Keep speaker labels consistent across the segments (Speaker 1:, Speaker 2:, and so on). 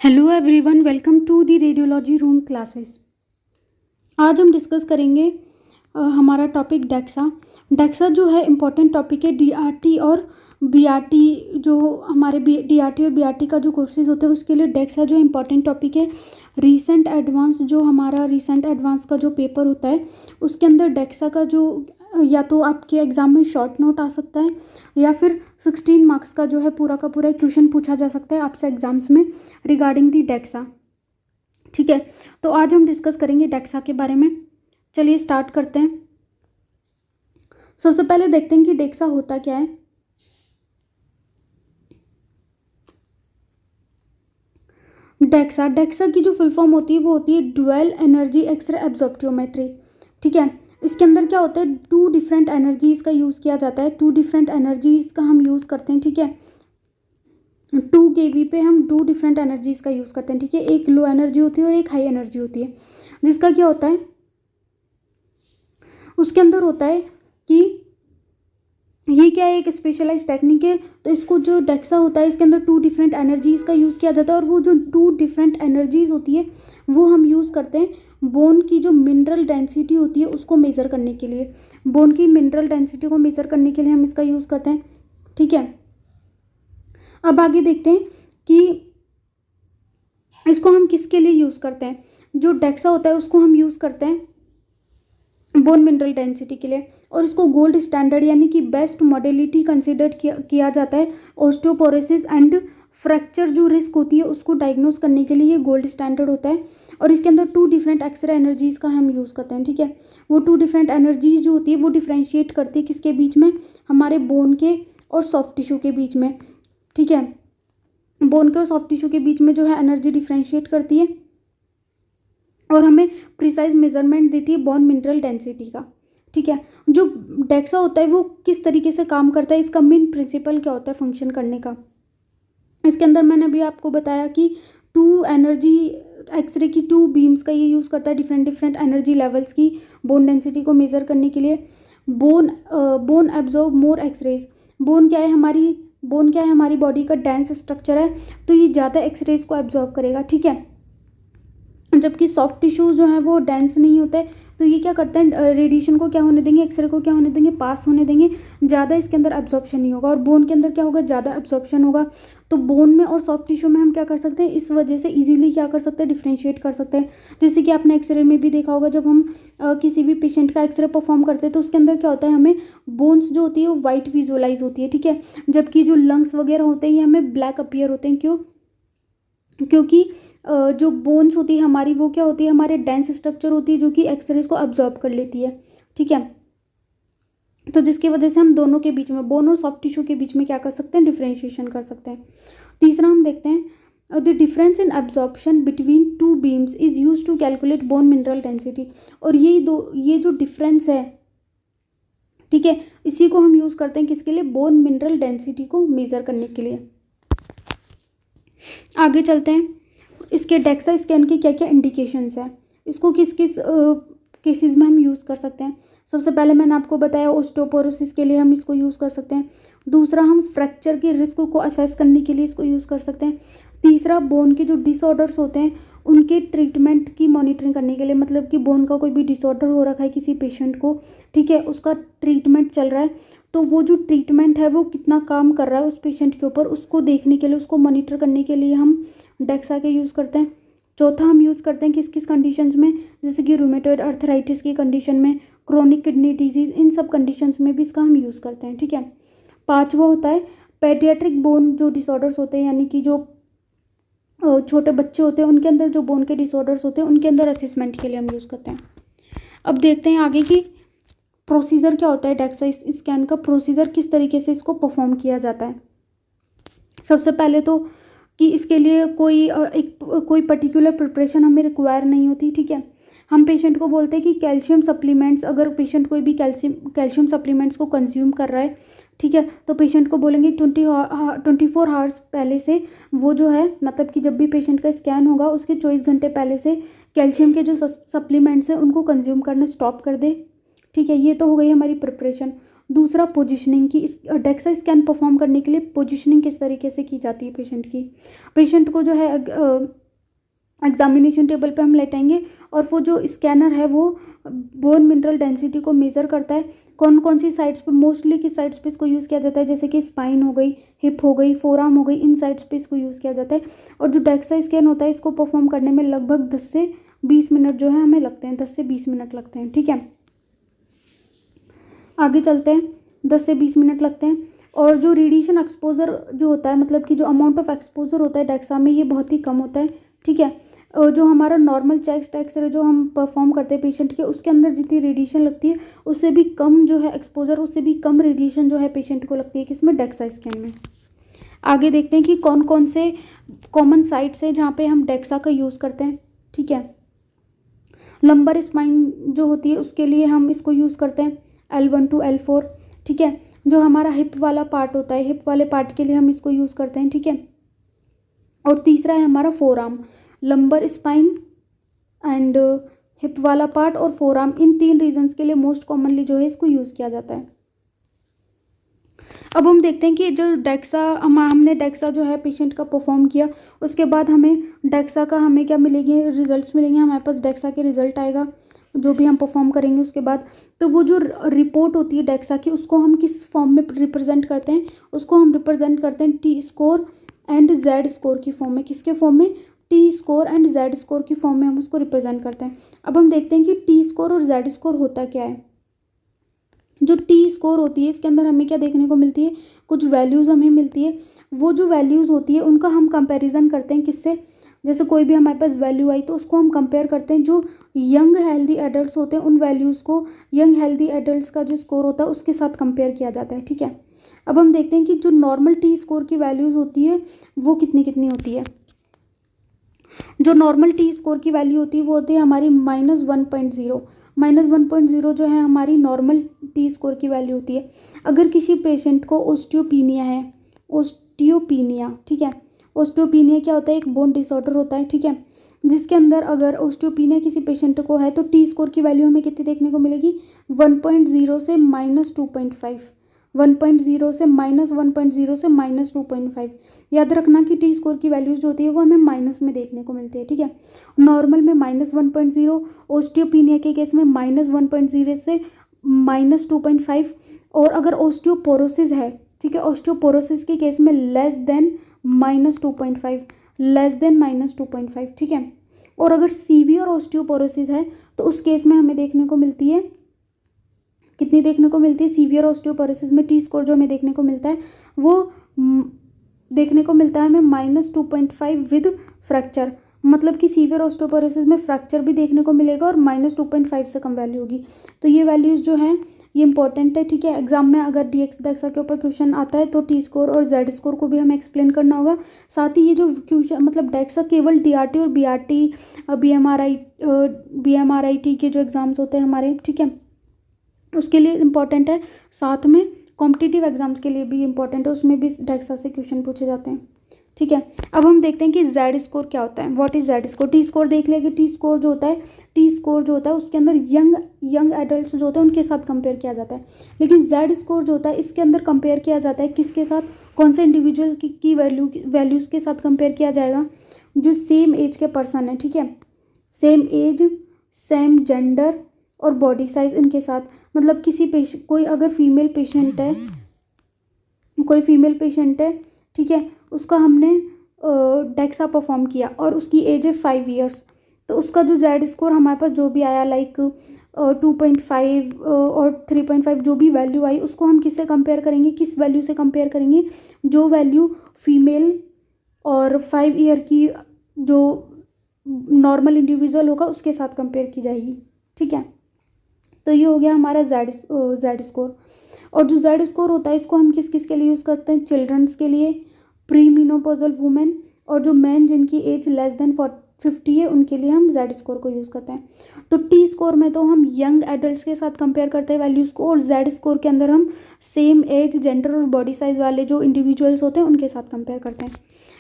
Speaker 1: Hello everyone, welcome to the radiology room classes. आज हम discuss करेंगे हमारा टॉपिक डेक्सा। डेक्सा जो है इम्पोर्टेंट टॉपिक है। डीआरटी और बीआरटी, जो हमारे डीआरटी और बीआरटी का जो कोर्सेज होते हैं उसके लिए डेक्सा जो इम्पोर्टेंट टॉपिक है। रीसेंट एडवांस, जो हमारा रीसेंट एडवांस का जो पेपर होता है उसके अंदर डेक्सा का जो या तो आपके एग्ज़ाम में शॉर्ट नोट आ सकता है या फिर 16 मार्क्स का जो है पूरा का पूरा क्वेश्चन पूछा जा सकता है आपसे एग्जाम्स में रिगार्डिंग दी डेक्सा। ठीक है, तो आज हम डिस्कस करेंगे डेक्सा के बारे में। चलिए स्टार्ट करते हैं। सबसे पहले देखते हैं कि डेक्सा होता क्या है। डेक्सा की जो फुल फॉर्म होती है वो होती है ड्यूअल एनर्जी एक्सरे एब्जॉर्प्टियोमेट्री। ठीक है, इसके अंदर क्या होता है, टू डिफरेंट एनर्जीज़ का यूज़ किया जाता है। टू डिफरेंट एनर्जीज़ का हम यूज़ करते हैं। ठीक है, 2 kV पे हम 2 डिफरेंट एनर्जीज़ का यूज़ करते हैं। ठीक है, एक लो एनर्जी होती है और एक हाई एनर्जी होती है। जिसका क्या होता है, उसके अंदर होता है कि ये क्या है, एक स्पेशलाइज टेक्निक है। तो इसको जो डेक्सा होता है इसके अंदर 2 डिफरेंट एनर्जीज़ का यूज़ किया जाता है और वो जो 2 डिफरेंट एनर्जीज़ होती है वो हम यूज़ करते हैं बोन की जो मिनरल डेंसिटी होती है उसको मेज़र करने के लिए। बोन की मिनरल डेंसिटी को मेज़र करने के लिए हम इसका यूज़ करते हैं। ठीक है, अब आगे देखते हैं कि इसको हम किसके लिए यूज़ करते हैं। जो डेक्सा होता है उसको हम यूज़ करते हैं बोन मिनरल डेंसिटी के लिए, और इसको गोल्ड स्टैंडर्ड यानी कि बेस्ट मॉडलिटी कंसिडर किया जाता है। ऑस्टियोपोरोसिस एंड फ्रैक्चर जो रिस्क होती है उसको डायग्नोस करने के लिए ये गोल्ड स्टैंडर्ड होता है। और इसके अंदर 2 डिफरेंट एक्सरे एनर्जीज़ का हम यूज़ करते हैं। ठीक है, वो 2 डिफरेंट एनर्जीज जो होती है वो डिफ्रेंशिएट करती है किसके बीच में, हमारे बोन के और सॉफ्ट टिश्यू के बीच में। ठीक है, बोन के और सॉफ्ट टिश्यू के बीच में जो है एनर्जी डिफ्रेंशिएट करती है और हमें प्रिसाइज मेजरमेंट देती है बोन मिनरल डेंसिटी का। ठीक है, जो डेक्सा होता है वो किस तरीके से काम करता है, इसका मेन प्रिंसिपल क्या होता है फंक्शन करने का। इसके अंदर मैंने अभी आपको बताया कि 2 एनर्जी एक्सरे की 2 बीम्स का ये यूज़ करता है डिफरेंट डिफरेंट एनर्जी लेवल्स की बोन डेंसिटी को मेज़र करने के लिए। बोन एब्जॉर्ब मोर एक्सरेज। बोन क्या है हमारी बॉडी का डेंस स्ट्रक्चर है, तो ये ज़्यादा एक्सरेज को एब्जॉर्ब करेगा। ठीक है, जबकि सॉफ्ट टिश्यूज जो है वो डेंस नहीं होते, तो ये क्या करते हैं, रेडिएशन को क्या होने देंगे, एक्सरे को क्या होने देंगे, पास होने देंगे, ज़्यादा इसके अंदर एब्जॉर्प्शन नहीं होगा। और बोन के अंदर क्या होगा, ज़्यादा एब्जॉर्प्शन होगा। तो बोन में और सॉफ्ट टिश्यू में हम क्या कर सकते हैं, इस वजह से इजीली क्या कर सकते हैं, डिफ्रेंशिएट कर सकते हैं। जैसे कि आपने एक्सरे में भी देखा होगा, जब हम किसी भी पेशेंट का एक्सरे परफॉर्म करते हैं तो उसके अंदर क्या होता है, हमें बोन्स जो होती है वो वाइट विजुअलाइज होती है। ठीक है, जबकि जो लंग्स वगैरह होते हैं ये हमें ब्लैक अपीयर होते हैं। क्यों? क्योंकि जो बोन्स होती है हमारी वो क्या होती है, हमारे डेंस स्ट्रक्चर होती है जो कि एक्सरेज को अब्जॉर्ब कर लेती है। ठीक है, तो जिसकी वजह से हम दोनों के बीच में, बोन और सॉफ्ट टिश्यू के बीच में क्या कर सकते हैं, डिफ्रेंशिएशन कर सकते हैं। तीसरा हम देखते हैं the difference in absorption between 2 beams is use to calculate bone mineral density. और ये जो डिफरेंस है, ठीक है, इसी को हम यूज़ करते हैं किसके लिए, बोन मिनरल डेंसिटी को मेज़र करने के लिए। आगे चलते हैं, इसके डेक्सा स्कैन के क्या क्या इंडिकेशंस हैं, इसको किस किस केसेस में हम यूज़ कर सकते हैं। सबसे पहले मैंने आपको बताया ऑस्टियोपोरोसिस के लिए हम इसको यूज़ कर सकते हैं। दूसरा, हम फ्रैक्चर के रिस्क को असेस करने के लिए इसको यूज़ कर सकते हैं। तीसरा, बोन के जो डिसऑर्डर्स होते हैं उनके ट्रीटमेंट की मॉनिटरिंग करने के लिए, मतलब कि बोन का कोई भी डिसऑर्डर हो रखा है किसी पेशेंट को, ठीक है, उसका ट्रीटमेंट चल रहा है, तो वो जो ट्रीटमेंट है वो कितना काम कर रहा है उस पेशेंट के ऊपर, उसको देखने के लिए, उसको मॉनिटर करने के लिए हम डेक्सा के यूज़ करते हैं। चौथा, हम यूज़ करते हैं किस किस कंडीशंस में, जैसे कि रूमेटॉइड अर्थराइटिस की कंडीशन में, क्रोनिक किडनी डिजीज़, इन सब कंडीशंस में भी इसका हम यूज़ करते हैं। ठीक है, पांचवा होता है पेडियाट्रिक बोन जो डिसऑर्डर्स होते हैं, यानी कि जो छोटे बच्चे होते हैं उनके अंदर जो बोन के डिसऑर्डर्स होते हैं उनके अंदर असेसमेंट के लिए हम यूज़ करते हैं। अब देखते हैं आगे की प्रोसीजर क्या होता है, डेक्सा स्कैन का प्रोसीजर किस तरीके से इसको परफॉर्म किया जाता है। सबसे पहले तो कि इसके लिए कोई पर्टिकुलर प्रिपरेशन हमें रिक्वायर नहीं होती। ठीक है, हम पेशेंट को बोलते हैं कि कैल्शियम सप्लीमेंट्स, अगर पेशेंट कोई भी कैल्शियम सप्लीमेंट्स को कंज्यूम कर रहा है, ठीक है, तो पेशेंट को बोलेंगे 24 आवर्स पहले से वो जो है, मतलब कि जब भी पेशेंट का स्कैन होगा उसके 24 घंटे पहले से कैल्शियम के जो सप्लीमेंट्स हैं उनको कंज्यूम करना स्टॉप कर दे। ठीक है, ये तो हो गई हमारी प्रिपरेशन। दूसरा पोजीशनिंग की, इस डेक्सा स्कैन परफॉर्म करने के लिए पोजीशनिंग किस तरीके से की जाती है पेशेंट की। पेशेंट को जो है एग्जामिनेशन टेबल पे हम लेटाएंगे और वो जो स्कैनर है वो बोन मिनरल डेंसिटी को मेज़र करता है। कौन कौन सी साइड्स पे, मोस्टली किस साइड्स पे इसको यूज़ किया जाता है, जैसे कि स्पाइन हो गई, हिप हो गई, फोरआर्म हो गई, इन साइड्स पे इसको यूज़ किया जाता है। और जो डेक्सा स्कैन होता है इसको परफॉर्म करने में लगभग 10 से 20 मिनट जो है हमें लगते हैं, 10 से 20 मिनट लगते हैं। ठीक है, आगे चलते हैं। 10 से 20 मिनट लगते हैं। और जो रेडिएशन एक्सपोजर जो होता है, मतलब कि जो अमाउंट ऑफ एक्सपोजर होता है डेक्सा में, ये बहुत ही कम होता है। ठीक है, और जो हमारा नॉर्मल चेस्ट एक्सरे जो हम परफॉर्म करते हैं पेशेंट के, उसके अंदर जितनी रेडिएशन लगती है उससे भी कम जो है एक्सपोजर, उससे भी कम रेडिएशन जो है पेशेंट को लगती है किसमें, डेक्सा स्कैन में। आगे देखते हैं कि कौन कौन से कॉमन साइट्स हैं जहाँ पे हम डेक्सा का यूज़ करते हैं। ठीक है, लंबर स्पाइन जो होती है उसके लिए हम इसको यूज़ करते हैं L1 to L4। ठीक है, जो हमारा हिप वाला पार्ट होता है, हिप वाले पार्ट के लिए हम इसको यूज़ करते हैं। ठीक है, और तीसरा है हमारा forearm, lumbar spine and hip वाला पार्ट और फोरआर्म, इन 3 रीजन्स के लिए मोस्ट कॉमनली जो है इसको यूज़ किया जाता है। अब हम देखते हैं कि जो डेक्सा हमने डेक्सा जो है पेशेंट का परफॉर्म किया, उसके बाद हमें डेक्सा का हमें क्या मिलेंगे, रिजल्ट्स मिलेंगे। हमारे पास डेक्सा के रिजल्ट आएगा जो भी हम परफॉर्म करेंगे उसके बाद। तो वो जो रिपोर्ट होती है डेक्सा की, उसको हम किस फॉर्म में रिप्रेजेंट करते हैं, उसको हम रिप्रेजेंट करते हैं T score and Z score की फॉर्म में। किसके फॉर्म में, T score and Z score की फॉर्म में हम उसको रिप्रेजेंट करते हैं। अब हम देखते हैं कि टी स्कोर और जेड स्कोर होता क्या है। जो टी स्कोर होती है इसके अंदर हमें क्या देखने को मिलती है, कुछ वैल्यूज़ हमें मिलती है। वो जो वैल्यूज़ होती है उनका हम कंपैरिजन करते हैं किससे, जैसे कोई भी हमारे पास वैल्यू आई तो उसको हम कंपेयर करते हैं जो यंग हेल्दी एडल्ट्स होते हैं, उन वैल्यूज़ को यंग हेल्दी एडल्ट्स का जो स्कोर होता है उसके साथ कंपेयर किया जाता है। ठीक है, अब हम देखते हैं कि जो नॉर्मल टी स्कोर की वैल्यूज़ होती है वो कितनी कितनी होती है। जो नॉर्मल टी स्कोर की वैल्यू होती है वो होती है हमारी -1.0। -1.0 जो है हमारी नॉर्मल टी स्कोर की वैल्यू होती है। अगर किसी पेशेंट को ओस्टियोपीनिया है, ओस्टियोपीनिया, ठीक है, ओस्टियोपीनिया क्या होता है, एक बोन डिसऑर्डर होता है। ठीक है, जिसके अंदर अगर ओस्टियोपीनिया किसी पेशेंट को है तो टी स्कोर की वैल्यू हमें कितनी देखने को मिलेगी, 1.0 से -2.5, 1.0 से -1.0 से -2.5। याद रखना कि टी स्कोर की वैल्यूज जो होती है वो हमें माइनस में देखने को मिलती है। ठीक है, नॉर्मल में -1.0, ओस्टियोपीनिया के केस में -1.0 से -2.5। और अगर ओस्टियोपोरोसिस है, ठीक है, ओस्टियोपोरोसिस के केस में लेस देन -2.5, लेस देन -2.5। ठीक है, और अगर सीवियर ओस्टियोपोरोसिस है तो उस केस में हमें देखने को मिलती है, कितनी देखने को मिलती है, सीवियर ऑस्टियोपोरोसिस में टी स्कोर जो हमें देखने को मिलता है वो देखने को मिलता है हमें -2.5 विद फ्रैक्चर। मतलब कि सीवियर ऑस्टियोपोरोसिस में फ्रैक्चर भी देखने को मिलेगा और -2.5 से कम वैल्यू होगी। तो ये वैल्यूज़ जो हैं ये इंपॉर्टेंट है। ठीक है, एग्जाम में अगर डेक्सा के ऊपर क्वेश्चन आता है तो टी स्कोर और जेड स्कोर को भी हमें एक्सप्लेन करना होगा। साथ ही ये जो क्वेश्चन मतलब डेक्सा केवल DRT और BRT BMRIT के जो एग्ज़ाम्स होते हैं हमारे, ठीक है, उसके लिए इम्पॉर्टेंट है। साथ में कॉम्पिटिटिव एग्जाम्स के लिए भी इम्पॉर्टेंट है, उसमें भी डेक्सा से क्वेश्चन पूछे जाते हैं। ठीक है, अब हम देखते हैं कि जेड स्कोर क्या होता है। What is Z score. T score देख लिया कि टी स्कोर जो होता है उसके अंदर यंग एडल्ट्स जो होते हैं उनके साथ कंपेयर किया जाता है। लेकिन जेड स्कोर जो होता है इसके अंदर कंपेयर किया जाता है किसके साथ, कौन से इंडिविजुअल की वैल्यूज़ के साथ कंपेयर किया जाएगा, जो सेम एज के पर्सन है। ठीक है, सेम एज, सेम जेंडर और बॉडी साइज इनके साथ। मतलब कोई अगर फीमेल पेशेंट है, ठीक है, उसका हमने डेक्सा परफॉर्म किया और उसकी एज है 5 ईयर्स, तो उसका जो जेड स्कोर हमारे पास जो भी आया लाइक 2.5 और 3.5 जो भी वैल्यू आई उसको हम किससे कंपेयर करेंगे, किस वैल्यू से कंपेयर करेंगे, जो वैल्यू फीमेल और 5 ईयर की जो नॉर्मल इंडिविजुअल होगा उसके साथ कंपेयर की जाएगी। ठीक है, तो ये हो गया हमारा जेड स्कोर। और जो जेड स्कोर होता है इसको हम किस किस के लिए यूज़ करते हैं, चिल्ड्रंस के लिए, प्री मेनोपॉजल वुमेन और जो मैन जिनकी एज लेस देन 50 है उनके लिए हम जेड स्कोर को यूज़ करते हैं। तो टी स्कोर में तो हम यंग एडल्ट्स के साथ कंपेयर करते हैं वैल्यूज़ को, और जेड स्कोर के अंदर हम सेम एज, जेंडर और बॉडी साइज वाले जो इंडिविजुअल्स होते हैं उनके साथ कंपेयर करते हैं।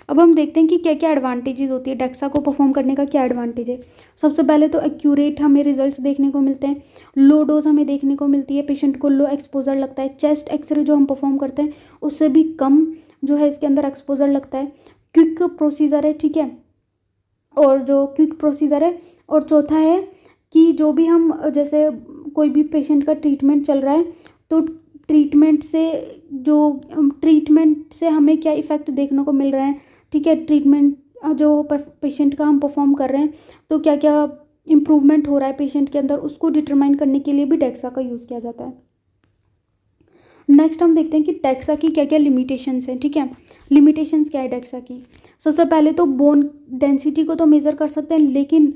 Speaker 1: अब हम देखते हैं कि क्या क्या एडवांटेजेस होती है, डेक्सा को परफॉर्म करने का क्या एडवांटेज है। सबसे पहले तो एक्यूरेट हमें रिजल्ट्स देखने को मिलते हैं, लो डोज हमें देखने को मिलती है, पेशेंट को लो एक्सपोजर लगता है, चेस्ट एक्सरे जो हम परफॉर्म करते हैं उससे भी कम जो है इसके अंदर एक्सपोजर लगता है, क्विक प्रोसीजर है, ठीक है, और जो क्विक प्रोसीजर है। और चौथा है कि जो भी हम जैसे कोई भी पेशेंट का ट्रीटमेंट चल रहा है तो ट्रीटमेंट से हमें क्या इफ़ेक्ट देखने को मिल रहा है, ठीक है, ट्रीटमेंट जो पेशेंट का हम परफॉर्म कर रहे हैं तो क्या क्या इम्प्रूवमेंट हो रहा है पेशेंट के अंदर, उसको डिटरमाइन करने के लिए भी डेक्सा का यूज़ किया जाता है। नेक्स्ट हम देखते हैं कि डेक्सा की क्या क्या लिमिटेशंस हैं, ठीक है। लिमिटेशंस क्या है डेक्सा की। सबसे पहले तो बोन डेंसिटी को तो मेज़र कर सकते हैं, लेकिन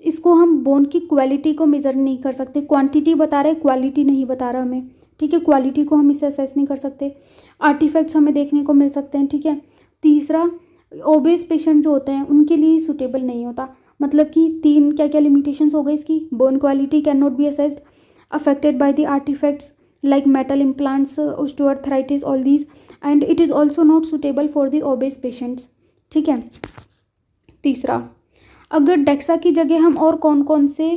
Speaker 1: इसको हम बोन की क्वालिटी को मेज़र नहीं कर सकते। क्वांटिटी बता रहे, क्वालिटी नहीं बता रहा हमें, ठीक है, क्वालिटी को हम इससे असेस नहीं कर सकते। आर्टिफैक्ट्स हमें देखने को मिल सकते हैं, ठीक है। तीसरा, ओबेस पेशेंट जो होते हैं उनके लिए सूटेबल नहीं होता, मतलब कि तीन क्या क्या लिमिटेशंस हो गई इसकी। Bone quality can not be assessed, affected by the artefacts like metal implants, osteoarthritis, all these, and it is also not suitable for the obese patients, ठीक है। तीसरा, अगर डेक्सा की जगह हम और कौन कौन से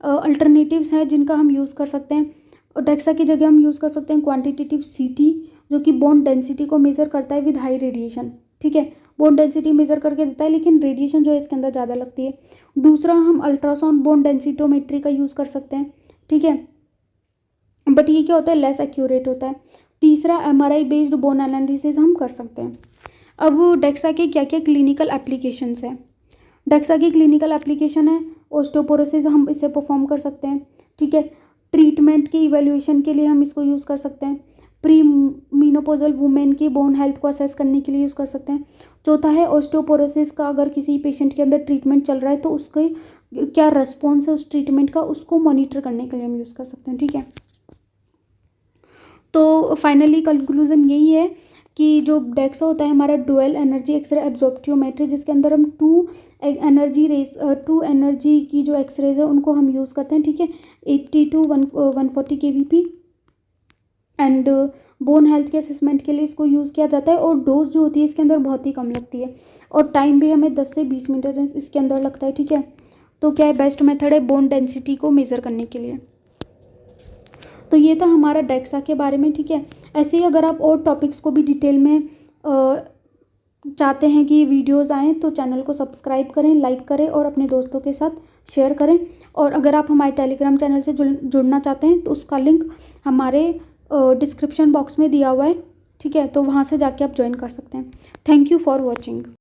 Speaker 1: अल्टरनेटिव्स हैं जिनका हम यूज़ कर सकते हैं। डेक्सा की जगह हम यूज़ कर सकते हैं क्वांटिटेटिव सीटी, जो कि बोन डेंसिटी को मेज़र करता है विद हाई रेडिएशन, ठीक है, बोन डेंसिटी मेज़र करके देता है लेकिन रेडिएशन जो है इसके अंदर ज़्यादा लगती है। दूसरा, हम अल्ट्रासाउंड बोन डेंसिटोमेट्री का यूज़ कर सकते हैं, ठीक है, बट ये क्या होता है, लेस एक्यूरेट होता है। तीसरा, एमआरआई बेस्ड बोन एनालिसिस हम कर सकते हैं। अब डेक्सा के क्या क्या क्लिनिकल एप्लीकेशंस हैं। डेक्सा की क्लिनिकल एप्लीकेशन है ओस्टियोपोरोसिस, हम इसे परफॉर्म कर सकते हैं, ठीक है। ट्रीटमेंट की इवेल्युएशन के लिए हम इसको यूज़ कर सकते हैं। प्री मीनोपोजल वुमेन की बोन हेल्थ को असेस करने के लिए यूज़ कर सकते हैं। चौथा है, ओस्टियोपोरोसिस का अगर किसी पेशेंट के अंदर ट्रीटमेंट चल रहा है तो उसके क्या रेस्पॉन्स है उस ट्रीटमेंट का, उसको मॉनिटर करने के लिए हम यूज़ कर सकते हैं, ठीक है। तो फाइनली कंक्लूजन यही है कि जो डेक्सा होता है हमारा डुअल एनर्जी एक्सरे एब्जॉर्प्टियोमेट्री, जिसके अंदर हम टू एनर्जी की जो एक्सरेज है उनको हम यूज़ करते हैं, ठीक है, 80 to 140 kVp, and bone health के असेसमेंट के लिए इसको यूज़ किया जाता है। और डोज जो होती है इसके अंदर बहुत ही कम लगती है और टाइम भी हमें 10 से 20 मिनट इसके अंदर लगता है, ठीक है। तो क्या है, बेस्ट मेथड है बोन डेंसिटी को मेज़र करने के लिए। तो ये था हमारा डेक्सा के बारे में, ठीक है। ऐसे ही अगर आप और टॉपिक्स को भी डिटेल में चाहते हैं कि वीडियोस आएँ तो चैनल को सब्सक्राइब करें, लाइक करें और अपने दोस्तों के साथ शेयर करें। और अगर आप हमारे टेलीग्राम चैनल से जुड़ना चाहते हैं तो उसका लिंक हमारे डिस्क्रिप्शन बॉक्स में दिया हुआ है, ठीक है, तो वहाँ से जाके आप ज्वाइन कर सकते हैं। Thank you for watching.